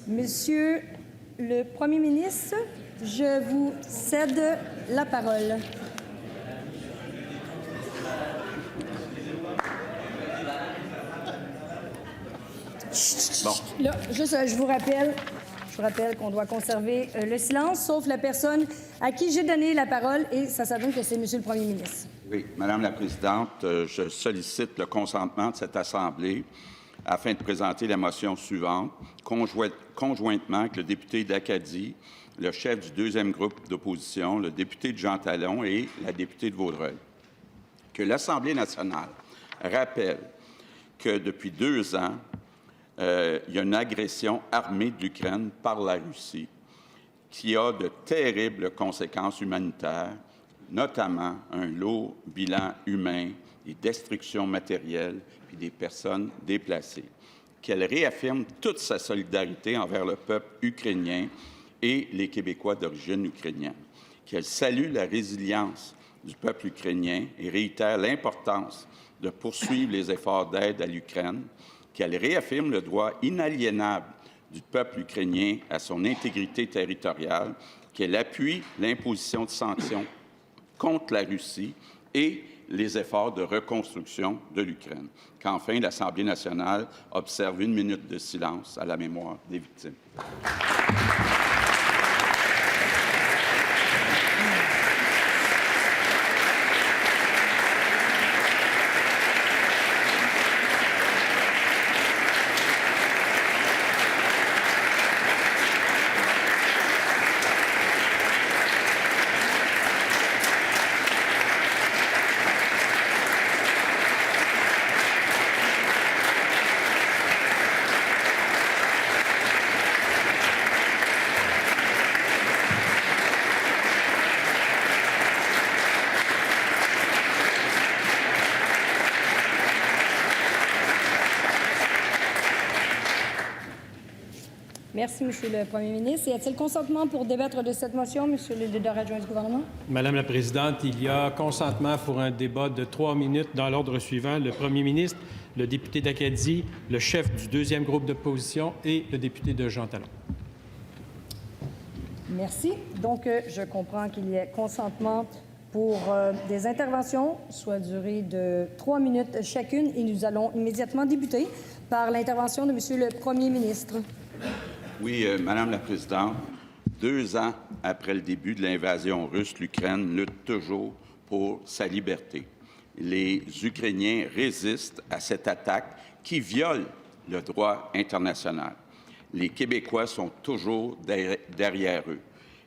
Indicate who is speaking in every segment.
Speaker 1: Monsieur le Premier ministre, je vous cède la parole.
Speaker 2: Bon.
Speaker 1: Là, juste, je vous rappelle qu'on doit conserver le silence, sauf la personne à qui j'ai donné la parole, et ça s'adonne que c'est Monsieur le Premier ministre.
Speaker 2: Oui, Madame la Présidente, je sollicite le consentement de cette Assemblée afin de présenter la motion suivante, conjointement avec le député d'Acadie, le chef du deuxième groupe d'opposition, le député de Jean Talon et la députée de Vaudreuil. Que l'Assemblée nationale rappelle que depuis 2 ans, il y a une agression armée de l'Ukraine par la Russie qui a de terribles conséquences humanitaires, notamment un lourd bilan humain, des destructions matérielles et des personnes déplacées. Qu'elle réaffirme toute sa solidarité envers le peuple ukrainien et les Québécois d'origine ukrainienne. Qu'elle salue la résilience du peuple ukrainien et réitère l'importance de poursuivre les efforts d'aide à l'Ukraine, qu'elle réaffirme le droit inaliénable du peuple ukrainien à son intégrité territoriale, qu'elle appuie l'imposition de sanctions contre la Russie et les efforts de reconstruction de l'Ukraine. Qu'enfin, l'Assemblée nationale observe 1 minute de silence à la mémoire des victimes.
Speaker 1: Merci, Monsieur le Premier ministre. Y a-t-il consentement pour débattre de cette motion, Monsieur le leader adjoint du gouvernement?
Speaker 3: Madame la Présidente, il y a consentement pour un débat de 3 minutes dans l'ordre suivant. Le Premier ministre, le député d'Acadie, le chef du deuxième groupe d'opposition et le député de Jean Talon.
Speaker 1: Merci. Donc, je comprends qu'il y ait consentement pour des interventions, soit durée de 3 minutes chacune, et nous allons immédiatement débuter par l'intervention de Monsieur le Premier ministre.
Speaker 2: Oui, Madame la Présidente, 2 ans après le début de l'invasion russe, l'Ukraine lutte toujours pour sa liberté. Les Ukrainiens résistent à cette attaque qui viole le droit international. Les Québécois sont toujours derrière eux.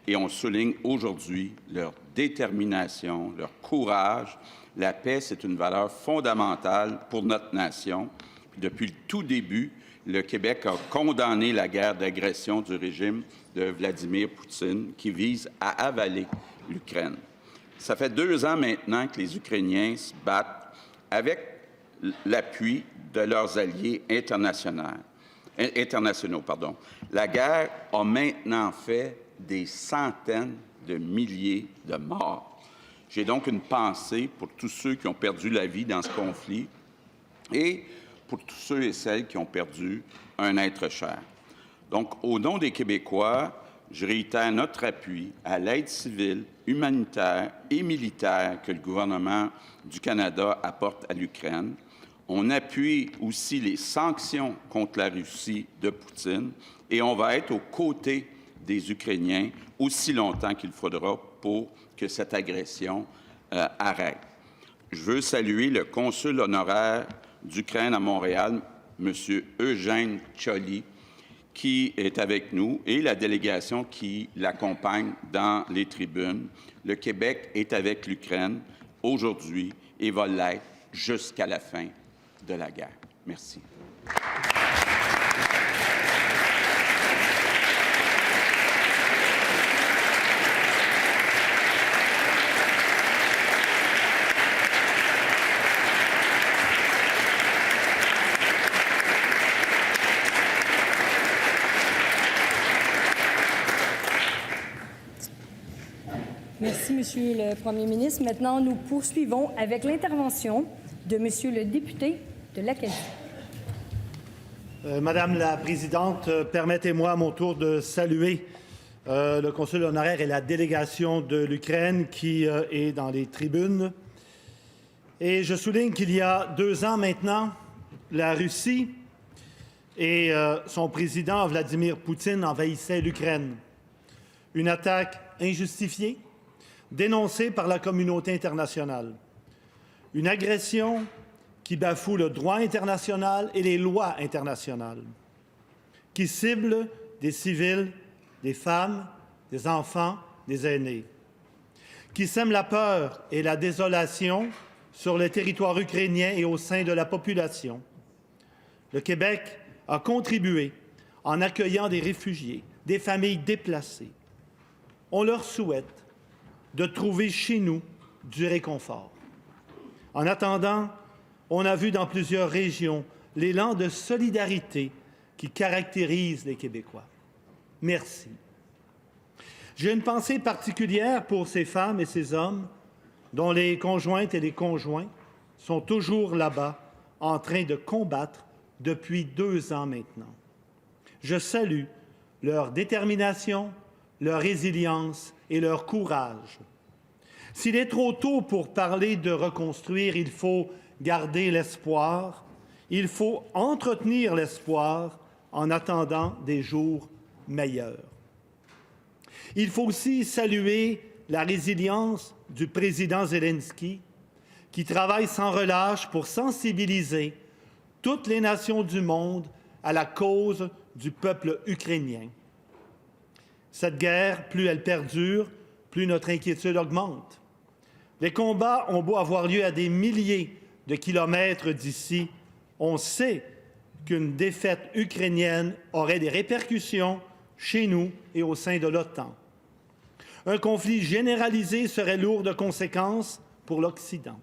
Speaker 2: Et on souligne aujourd'hui leur détermination, leur courage. La paix, c'est une valeur fondamentale pour notre nation. Depuis le tout début, le Québec a condamné la guerre d'agression du régime de Vladimir Poutine qui vise à avaler l'Ukraine. Ça fait 2 ans maintenant que les Ukrainiens se battent avec l'appui de leurs alliés internationaux. La guerre a maintenant fait des centaines de milliers de morts. J'ai donc une pensée pour tous ceux qui ont perdu la vie dans ce conflit et pour tous ceux et celles qui ont perdu un être cher. Donc, au nom des Québécois, je réitère notre appui à l'aide civile, humanitaire et militaire que le gouvernement du Canada apporte à l'Ukraine. On appuie aussi les sanctions contre la Russie de Poutine et on va être aux côtés des Ukrainiens aussi longtemps qu'il faudra pour que cette agression arrête. Je veux saluer le consul honoraire d'Ukraine à Montréal, M. Eugène Tcholy, qui est avec nous, et la délégation qui l'accompagne dans les tribunes. Le Québec est avec l'Ukraine aujourd'hui et va l'être jusqu'à la fin de la guerre. Merci.
Speaker 1: Merci, Monsieur le Premier ministre. Maintenant, nous poursuivons avec l'intervention de Monsieur le député de l'Acadie.
Speaker 4: Madame la Présidente, permettez-moi à mon tour de saluer le consul honoraire et la délégation de l'Ukraine qui est dans les tribunes. Et je souligne qu'il y a 2 ans maintenant, la Russie et son président Vladimir Poutine envahissaient l'Ukraine. Une attaque injustifiée, dénoncée par la communauté internationale. Une agression qui bafoue le droit international et les lois internationales, qui cible des civils, des femmes, des enfants, des aînés, qui sème la peur et la désolation sur le territoire ukrainien et au sein de la population. Le Québec a contribué en accueillant des réfugiés, des familles déplacées. On leur souhaite de trouver chez nous du réconfort. En attendant, on a vu dans plusieurs régions l'élan de solidarité qui caractérise les Québécois. Merci. J'ai une pensée particulière pour ces femmes et ces hommes dont les conjointes et les conjoints sont toujours là-bas en train de combattre depuis 2 ans maintenant. Je salue leur détermination, leur résilience et leur courage. S'il est trop tôt pour parler de reconstruire, il faut garder l'espoir, il faut entretenir l'espoir en attendant des jours meilleurs. Il faut aussi saluer la résilience du président Zelensky, qui travaille sans relâche pour sensibiliser toutes les nations du monde à la cause du peuple ukrainien. Cette guerre, plus elle perdure, plus notre inquiétude augmente. Les combats ont beau avoir lieu à des milliers de kilomètres d'ici, on sait qu'une défaite ukrainienne aurait des répercussions chez nous et au sein de l'OTAN. Un conflit généralisé serait lourd de conséquences pour l'Occident.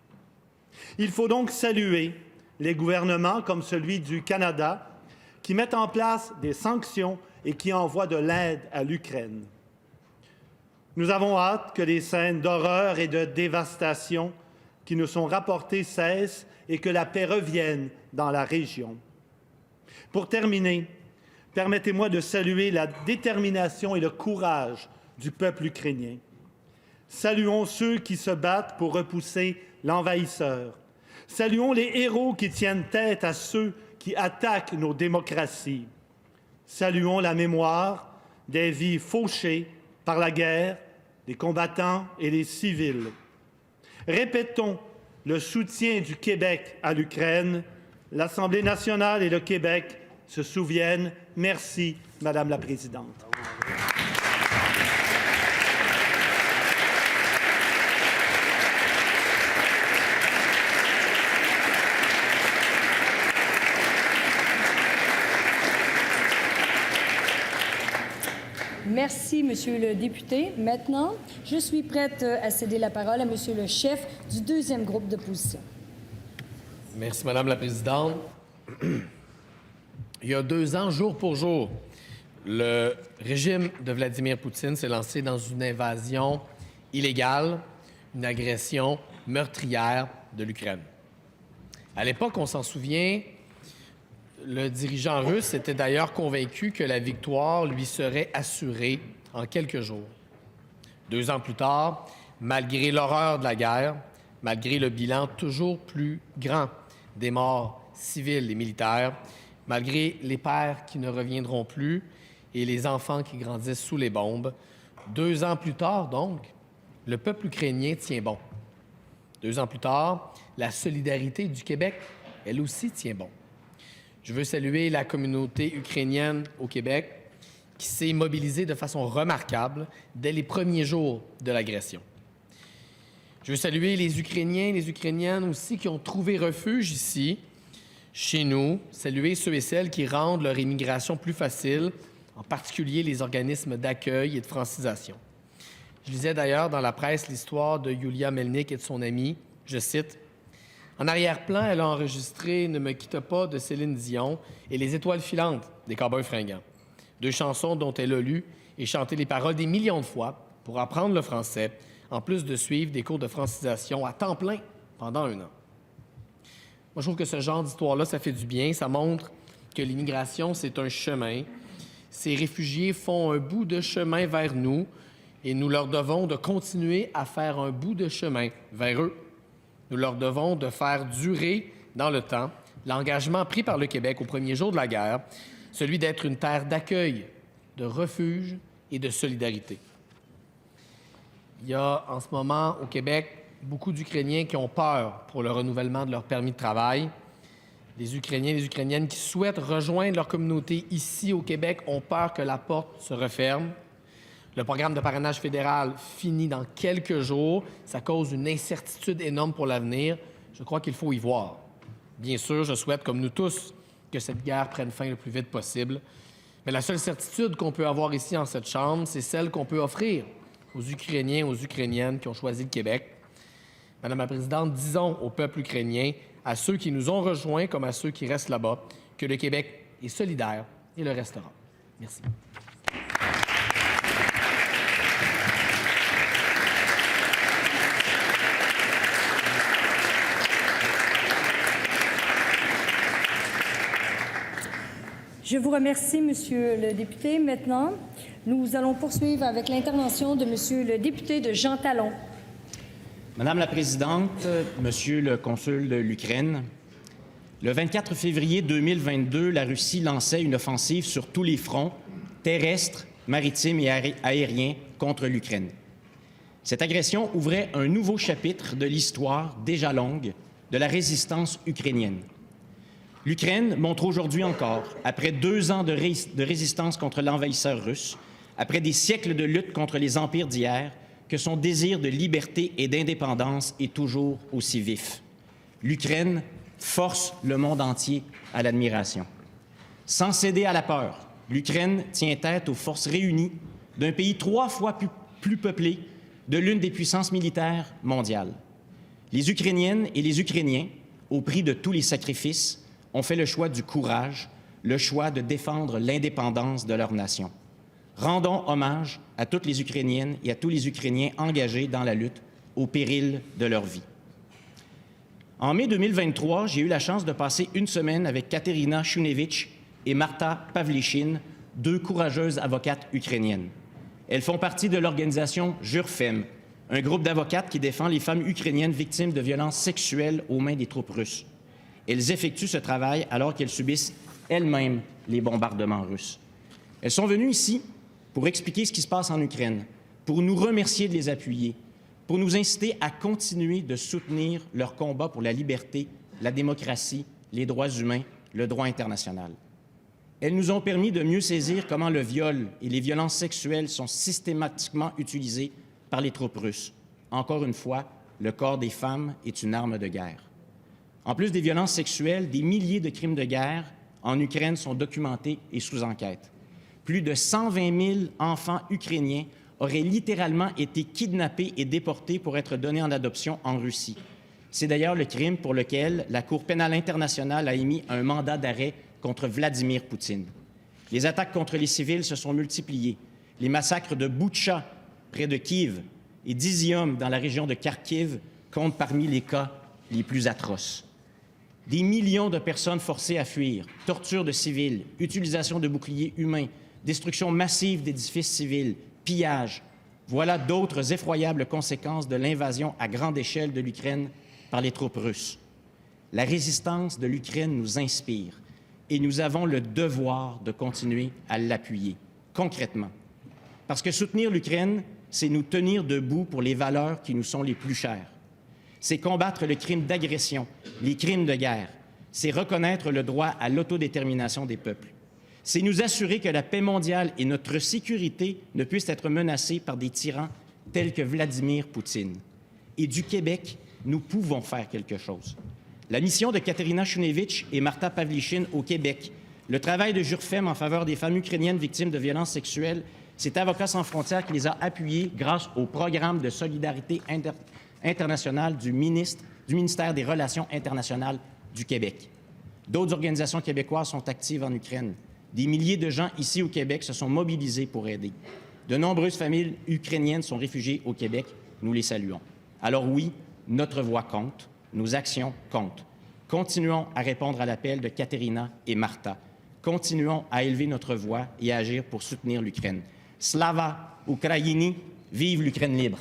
Speaker 4: Il faut donc saluer les gouvernements comme celui du Canada qui mettent en place des sanctions et qui envoient de l'aide à l'Ukraine. Nous avons hâte que les scènes d'horreur et de dévastation qui nous sont rapportées cessent et que la paix revienne dans la région. Pour terminer, permettez-moi de saluer la détermination et le courage du peuple ukrainien. Saluons ceux qui se battent pour repousser l'envahisseur. Saluons les héros qui tiennent tête à ceux qui attaquent nos démocraties. Saluons la mémoire des vies fauchées par la guerre, des combattants et des civils. Répétons le soutien du Québec à l'Ukraine. L'Assemblée nationale et le Québec se souviennent. Merci, Madame la Présidente.
Speaker 1: Merci, Monsieur le député. Maintenant, je suis prête à céder la parole à Monsieur le chef du 2e groupe d'opposition.
Speaker 5: Merci, Madame la Présidente. Il y a 2 ans, jour pour jour, le régime de Vladimir Poutine s'est lancé dans une invasion illégale, une agression meurtrière de l'Ukraine. À l'époque, on s'en souvient, le dirigeant russe était d'ailleurs convaincu que la victoire lui serait assurée en quelques jours. 2 ans plus tard, malgré l'horreur de la guerre, malgré le bilan toujours plus grand des morts civiles et militaires, malgré les pères qui ne reviendront plus et les enfants qui grandissent sous les bombes, 2 ans plus tard, donc, le peuple ukrainien tient bon. 2 ans plus tard, la solidarité du Québec, elle aussi, tient bon. Je veux saluer la communauté ukrainienne au Québec qui s'est mobilisée de façon remarquable dès les premiers jours de l'agression. Je veux saluer les Ukrainiens et les Ukrainiennes aussi qui ont trouvé refuge ici, chez nous, saluer ceux et celles qui rendent leur immigration plus facile, en particulier les organismes d'accueil et de francisation. Je lisais d'ailleurs dans la presse l'histoire de Yulia Melnik et de son amie, je cite, « En arrière-plan, elle a enregistré « Ne me quitte pas » de Céline Dion et « Les étoiles filantes » des Cowboys fringants. 2 chansons dont elle a lu et chanté les paroles des millions de fois pour apprendre le français, en plus de suivre des cours de francisation à temps plein pendant 1 an. Moi, je trouve que ce genre d'histoire-là, ça fait du bien. Ça montre que l'immigration, c'est un chemin. Ces réfugiés font un bout de chemin vers nous et nous leur devons de continuer à faire un bout de chemin vers eux. Nous leur devons de faire durer dans le temps l'engagement pris par le Québec au premier jour de la guerre, celui d'être une terre d'accueil, de refuge et de solidarité. Il y a en ce moment au Québec beaucoup d'Ukrainiens qui ont peur pour le renouvellement de leur permis de travail. Les Ukrainiens et les Ukrainiennes qui souhaitent rejoindre leur communauté ici au Québec ont peur que la porte se referme. Le programme de parrainage fédéral finit dans quelques jours. Ça cause une incertitude énorme pour l'avenir. Je crois qu'il faut y voir. Bien sûr, je souhaite, comme nous tous, que cette guerre prenne fin le plus vite possible. Mais la seule certitude qu'on peut avoir ici en cette Chambre, c'est celle qu'on peut offrir aux Ukrainiens et aux Ukrainiennes qui ont choisi le Québec. Madame la Présidente, disons au peuple ukrainien, à ceux qui nous ont rejoints comme à ceux qui restent là-bas, que le Québec est solidaire et le restera. Merci.
Speaker 1: Je vous remercie, Monsieur le député. Maintenant, nous allons poursuivre avec l'intervention de Monsieur le député de Jean Talon.
Speaker 6: Madame la Présidente, Monsieur le consul de l'Ukraine, le 24 février 2022, la Russie lançait une offensive sur tous les fronts, terrestres, maritimes et aériens, contre l'Ukraine. Cette agression ouvrait un nouveau chapitre de l'histoire déjà longue de la résistance ukrainienne. L'Ukraine montre aujourd'hui encore, après 2 ans de résistance contre l'envahisseur russe, après des siècles de lutte contre les empires d'hier, que son désir de liberté et d'indépendance est toujours aussi vif. L'Ukraine force le monde entier à l'admiration. Sans céder à la peur, l'Ukraine tient tête aux forces réunies d'un pays 3 fois plus peuplé de l'une des puissances militaires mondiales. Les Ukrainiennes et les Ukrainiens, au prix de tous les sacrifices, ont fait le choix du courage, le choix de défendre l'indépendance de leur nation. Rendons hommage à toutes les Ukrainiennes et à tous les Ukrainiens engagés dans la lutte au péril de leur vie. En mai 2023, j'ai eu la chance de passer une semaine avec Katerina Shunevich et Marta Pavlychyn, 2 courageuses avocates ukrainiennes. Elles font partie de l'organisation Jurfem, un groupe d'avocates qui défend les femmes ukrainiennes victimes de violences sexuelles aux mains des troupes russes. Elles effectuent ce travail alors qu'elles subissent elles-mêmes les bombardements russes. Elles sont venues ici pour expliquer ce qui se passe en Ukraine, pour nous remercier de les appuyer, pour nous inciter à continuer de soutenir leur combat pour la liberté, la démocratie, les droits humains, le droit international. Elles nous ont permis de mieux saisir comment le viol et les violences sexuelles sont systématiquement utilisées par les troupes russes. Encore une fois, le corps des femmes est une arme de guerre. En plus des violences sexuelles, des milliers de crimes de guerre en Ukraine sont documentés et sous enquête. Plus de 120 000 enfants ukrainiens auraient littéralement été kidnappés et déportés pour être donnés en adoption en Russie. C'est d'ailleurs le crime pour lequel la Cour pénale internationale a émis un mandat d'arrêt contre Vladimir Poutine. Les attaques contre les civils se sont multipliées. Les massacres de Boutcha, près de Kiev, et d'Izium, dans la région de Kharkiv, comptent parmi les cas les plus atroces. Des millions de personnes forcées à fuir, torture de civils, utilisation de boucliers humains, destruction massive d'édifices civils, pillage. Voilà d'autres effroyables conséquences de l'invasion à grande échelle de l'Ukraine par les troupes russes. La résistance de l'Ukraine nous inspire et nous avons le devoir de continuer à l'appuyer, concrètement. Parce que soutenir l'Ukraine, c'est nous tenir debout pour les valeurs qui nous sont les plus chères. C'est combattre le crime d'agression, les crimes de guerre. C'est reconnaître le droit à l'autodétermination des peuples. C'est nous assurer que la paix mondiale et notre sécurité ne puissent être menacées par des tyrans tels que Vladimir Poutine. Et du Québec, nous pouvons faire quelque chose. La mission de Katerina Shunevich et Marta Pavlychyn au Québec, le travail de Jurfem en faveur des femmes ukrainiennes victimes de violences sexuelles, c'est Avocats sans frontières qui les a appuyés grâce au programme de solidarité internationale du ministère des Relations internationales du Québec. D'autres organisations québécoises sont actives en Ukraine. Des milliers de gens ici au Québec se sont mobilisés pour aider. De nombreuses familles ukrainiennes sont réfugiées au Québec. Nous les saluons. Alors oui, notre voix compte, nos actions comptent. Continuons à répondre à l'appel de Katerina et Marta. Continuons à élever notre voix et à agir pour soutenir l'Ukraine. Slava Ukraini, vive l'Ukraine libre!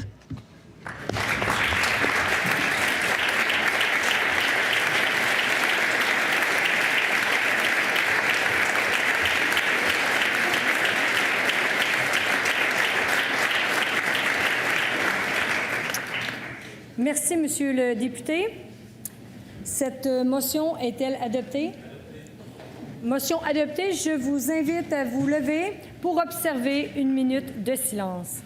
Speaker 1: Merci, Monsieur le député. Cette motion est-elle adoptée? Motion adoptée. Je vous invite à vous lever pour observer 1 minute de silence.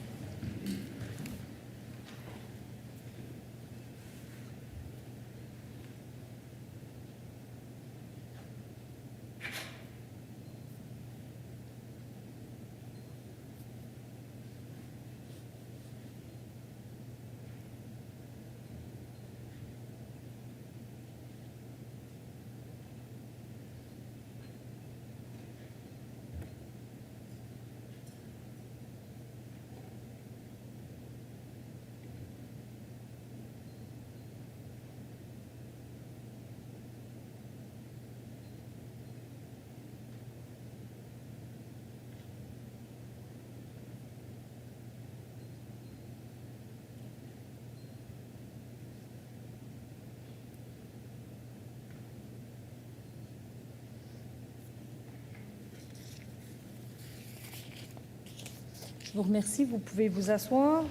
Speaker 1: Je vous remercie. Vous pouvez vous asseoir.